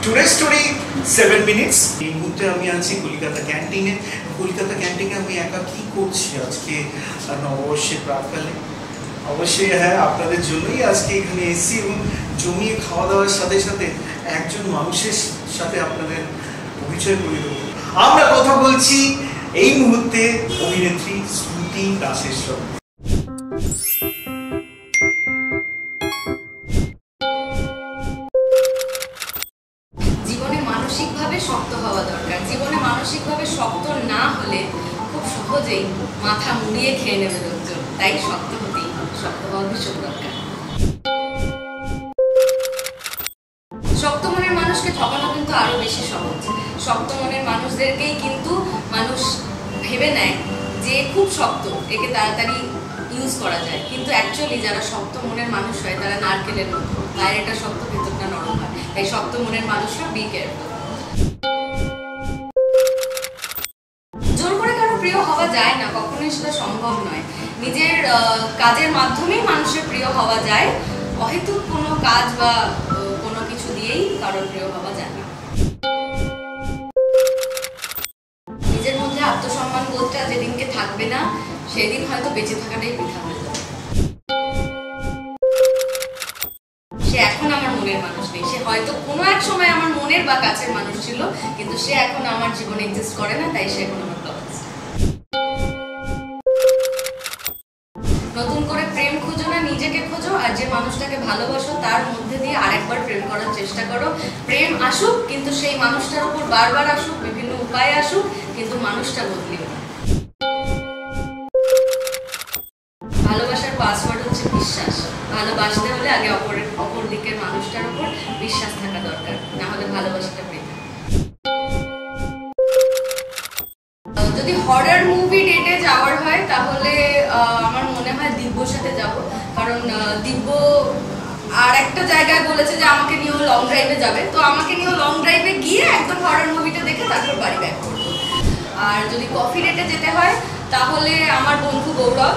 Today story 7 minutes. এই মুহূর্তে আমি আছি কলকাতা ক্যান্টিনে। কলকাতা ক্যান্টিনে আমি একা কি করছি আজকে নববর্ষের প্রাককালে? অবশ্যই হ্যাঁ, আপনাদের জন্যই আজকে এখানে এসেছি এবং জমিয়ে খাওয়া দাওয়ার সাথে সাথে একজন মানুষের সাথে আপনাদের পরিচয় করে দেবো। আমরা কথা বলছি এই মুহূর্তে অভিনেত্রী শ্রুতি দাসের সঙ্গে। জীবনে মানসিকভাবে শক্ত হওয়া দরকার। জীবনে মানসিকভাবে শক্ত না হলে খুব সহজেই মাথা মুড়িয়ে খেয়ে নেবে লোকজন। তাই শক্ত হতেই শক্ত হওয়া ভীষণ দরকার। শক্ত মনের মানুষকে ঠকানো কিন্তু আরো বেশি সহজ। শক্ত মনের মানুষদেরকেই কিন্তু মানুষ ভেবে নেয় যে খুব শক্ত, একে তাড়াতাড়ি ইউজ করা যায়, কিন্তু অ্যাকচুয়ালি যারা শক্ত মনের মানুষ হয় তারা নারকেলের মতো, বাইরেটা শক্ত ভেতরটা নরম হয়। তাই শক্ত মনের মানুষরা বি কেয়ারফুল। জোর করে কারো প্রিয় হওয়া যায় না, কখনোই সেটা সম্ভব নয়। নিজের কাজের মাধ্যমেই মানুষের প্রিয় হওয়া যায়, অহেতুক কোনো কাজ বা কোনো কিছু দিয়েই কারোর প্রিয় হওয়া যায় না। নিজের মধ্যে আত্মসম্মান বোধটা যেদিনকে থাকবে না, সেদিন হয়তো বেঁচে থাকাটাই বৃথা হয়ে যাবে। সে এখন আমার মনের মানুষ নেই, সে হয়তো কোনো এক সময় আমার মনের বা কাছের মানুষ ছিল, কিন্তু সে এখন আমার জীবনে এক্সিস্ট করে না, তাই সে এখন আমার ব্লকলিস্ট। নতুন করে প্রেম খুঁজো না, নিজেকে খোঁজো, আর যে মানুষটাকে ভালোবাসো তার মধ্যে দিয়ে আরেকবার প্রেম করার চেষ্টা করো। প্রেম আসুক, কিন্তু সেই মানুষটার উপর বারবার আসুক, বিভিন্ন উপায়ে আসুক, কিন্তু মানুষটা বদলিও না। ভালোবাসার পাসওয়ার্ড হচ্ছে বিশ্বাস। ভালোবাসতে হলে আগে অপর দিকের মানুষটার উপর বিশ্বাস থাকা দরকার, না হলে ভালোবাসাটা বৃথা। যদি হরর মুভি ডেটে যাওয়ার হয় তাহলে আমার মনে হয় দিব্যর সাথে যাব, কারণ দিব্য আর একটা জায়গায় বলেছে যে আমাকে নিয়েও লং ড্রাইভে যাবে, তো আমাকে নিয়েও লং ড্রাইভে গিয়ে একদম হরর মুভিটা দেখে তারপর বাড়ি ব্যাক করবো। আর যদি কফি ডেটে যেতে হয় তাহলে আমার বন্ধু গৌরব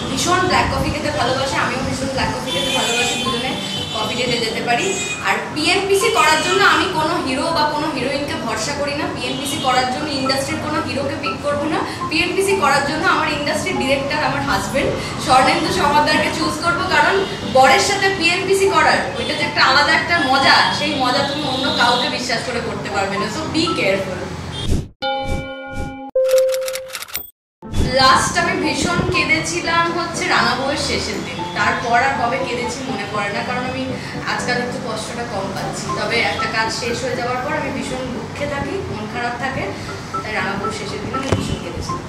ভীষণ ব্ল্যাক কফি খেতে ভালোবাসে, আমিও ভীষণ ব্ল্যাক কফি খেতে ভালোবাসি, দুজনে কফি ডেটে যেতে পারি। আর পিএনপিসি করার জন্য আমি কোনো হিরো বা কোনো হিরোইনকে ভরসা করি না। পিএনপিসি করার জন্য ইন্ডাস্ট্রির কোনো হিরোকে পিক করবো না। পিএনপিসি করার জন্য আমার ইন্ডাস্ট্রির ডিরেক্টর, আমার হাজবেন্ড স্বর্ণেন্দু সমাদ্দারকে চুজ করবো, কারণ বরের সাথে পিএনপিসি করার ওইটা যে একটা আলাদা একটা মজা, সেই মজা তুমি অন্য কাউকে বিশ্বাস করে করতে পারবে না। So be careful. লাস্ট আমি ভীষণ কেঁদেছিলাম হচ্ছে রাঙা বউয়ের শেষের দিন। তারপর আর কবে কেঁদেছি মনে পড়ে না, কারণ আমি আজকাল একটু কষ্টটা কম পাচ্ছি। তবে একটা কাজ শেষ হয়ে যাওয়ার পর আমি ভীষণ দুঃখে থাকি, মন খারাপ থাকে, তাই রাঙা বউয়ের শেষের দিন আমি ভীষণ কেঁদেছিলাম।